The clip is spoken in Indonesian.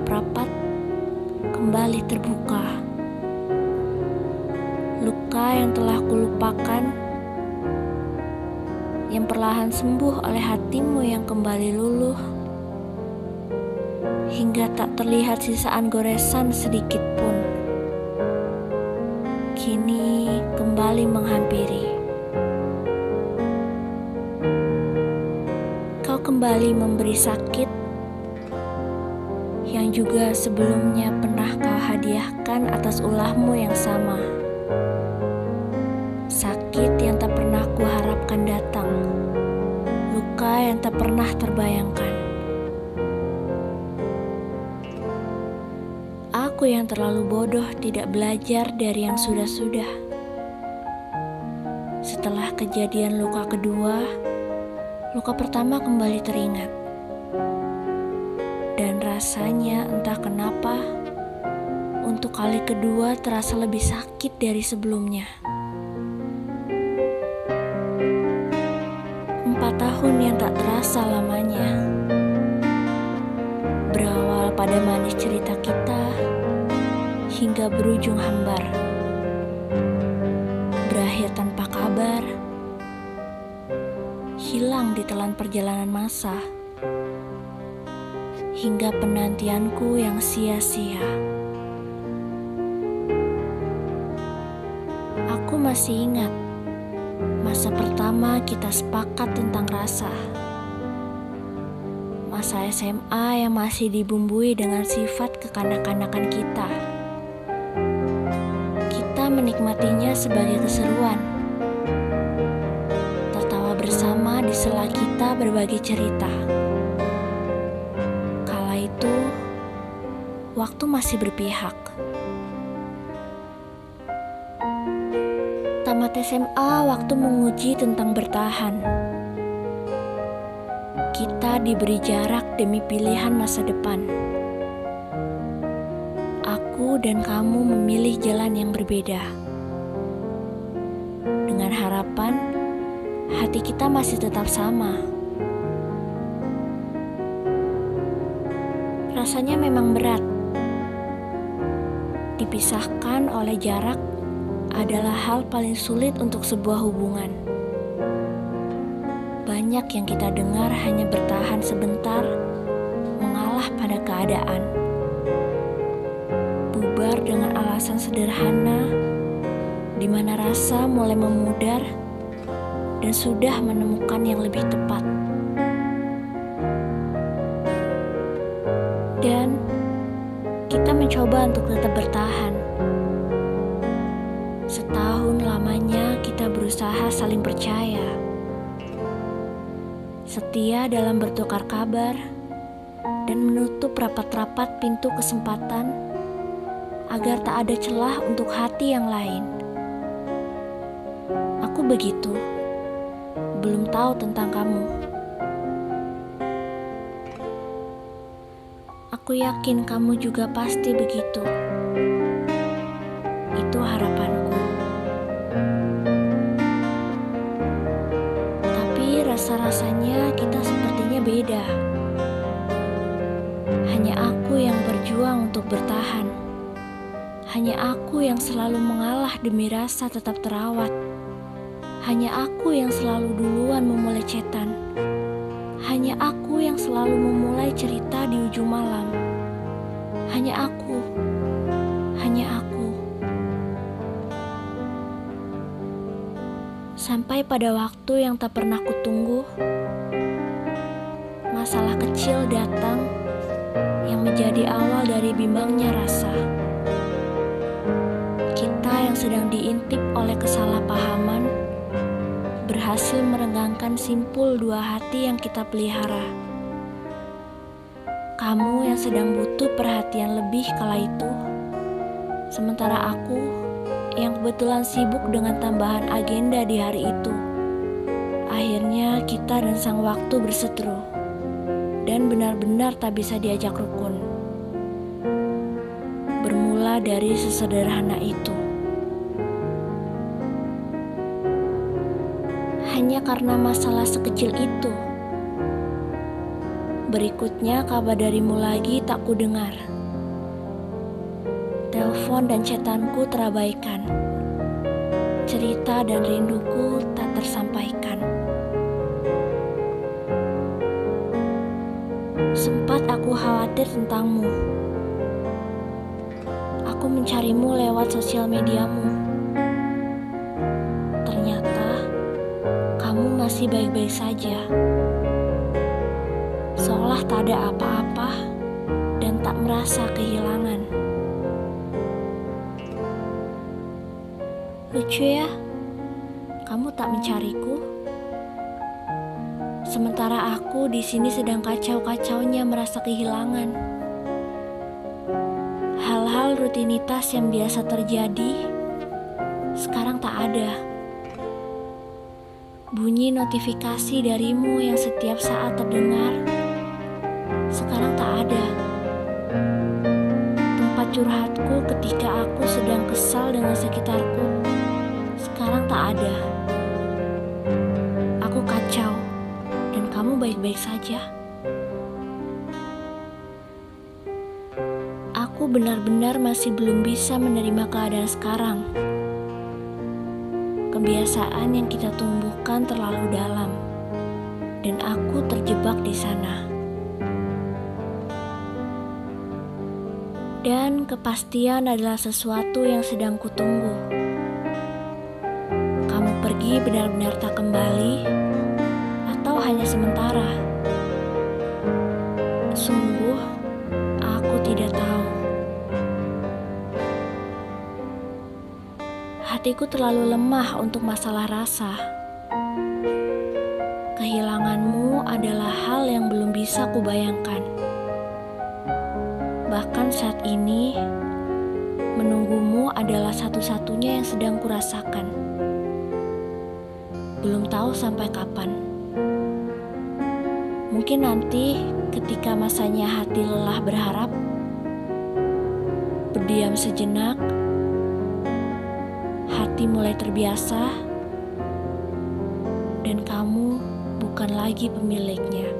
rapat kembali terbuka. Luka yang telah kulupakan, yang perlahan sembuh oleh hatimu yang kembali luluh, hingga tak terlihat sisaan goresan sedikit pun, kini kembali menghampiri. Kau kembali memberi sakit yang juga sebelumnya pernah kau hadiahkan atas ulahmu yang sama. Sakit yang tak pernah kuharapkan datang, luka yang tak pernah terbayangkan. Aku yang terlalu bodoh tidak belajar dari yang sudah-sudah. Setelah kejadian luka kedua, luka pertama kembali teringat. Dan rasanya entah kenapa, untuk kali kedua terasa lebih sakit dari sebelumnya. 4 tahun yang tak terasa lamanya, berawal pada manis cerita kita, hingga berujung hambar, berakhir tanpa kabar, hilang di telan perjalanan masa, hingga penantianku yang sia-sia. Aku masih ingat masa pertama kita sepakat tentang rasa. Masa SMA yang masih dibumbui dengan sifat kekanak-kanakan kita. Kita menikmatinya sebagai keseruan, tertawa bersama di sela kita berbagi cerita. Kala itu, waktu masih berpihak. Tamat SMA, waktu menguji tentang bertahan. Kita diberi jarak demi pilihan masa depan. Aku dan kamu memilih jalan yang berbeda. Dengan harapan, hati kita masih tetap sama. Rasanya memang berat. Dipisahkan oleh jarak adalah hal paling sulit untuk sebuah hubungan. Banyak yang kita dengar hanya bertahan sebentar, mengalah pada keadaan. Bubar dengan alasan sederhana, di mana rasa mulai memudar dan sudah menemukan yang lebih tepat. Dan kita mencoba untuk tetap bertahan. Setahun lamanya kita berusaha saling percaya, setia dalam bertukar kabar, dan menutup rapat-rapat pintu kesempatan agar tak ada celah untuk hati yang lain. Aku begitu, belum tahu tentang kamu. Aku yakin kamu juga pasti begitu. Itu harapanku. Tapi rasa-rasanya kita sepertinya beda. Hanya aku yang berjuang untuk bertahan. Hanya aku yang selalu mengalah demi rasa tetap terawat. Hanya aku yang selalu duluan memulai chatan. Hanya aku yang selalu memulai cerita di ujung malam. Hanya aku. Hanya aku. Sampai pada waktu yang tak pernah kutunggu, masalah kecil datang yang menjadi awal dari bimbangnya rasa. Kita yang sedang diintip oleh kesalahpahaman berhasil merenggangkan simpul dua hati yang kita pelihara. Kamu yang sedang butuh perhatian lebih kala itu, sementara aku yang kebetulan sibuk dengan tambahan agenda di hari itu. Akhirnya kita dan sang waktu berseteru, dan benar-benar tak bisa diajak rukun. Bermula dari sesederhana itu. Hanya karena masalah sekecil itu. Berikutnya kabar darimu lagi tak kudengar. Telepon dan chatanku terabaikan. Cerita dan rinduku tak tersampaikan. Sempat aku khawatir tentangmu. Aku mencarimu lewat sosial mediamu. Ternyata kamu masih baik-baik saja. Seolah tak ada apa-apa dan tak merasa kehilangan. Lucu ya, kamu tak mencariku. Sementara aku di sini sedang kacau-kacaunya merasa kehilangan. Hal-hal rutinitas yang biasa terjadi sekarang tak ada. Bunyi notifikasi darimu yang setiap saat terdengar sekarang tak ada. Tempat curhatku ketika aku sedang kesal dengan sekitarku sekarang tak ada. Aku kacau dan kamu baik-baik saja. Aku benar-benar masih belum bisa menerima keadaan sekarang. Kebiasaan yang kita tumbuhkan terlalu dalam, dan aku terjebak di sana. Dan kepastian adalah sesuatu yang sedang kutunggu. Kamu pergi benar-benar tak kembali, atau hanya sementara? Sungguh, aku tidak tahu. Hatiku terlalu lemah untuk masalah rasa. Kehilanganmu adalah hal yang belum bisa kubayangkan. Bahkan saat ini, menunggumu adalah satu-satunya yang sedang kurasakan. Belum tahu sampai kapan. Mungkin nanti ketika masanya hati lelah berharap, berdiam sejenak, hati mulai terbiasa, dan kamu bukan lagi pemiliknya.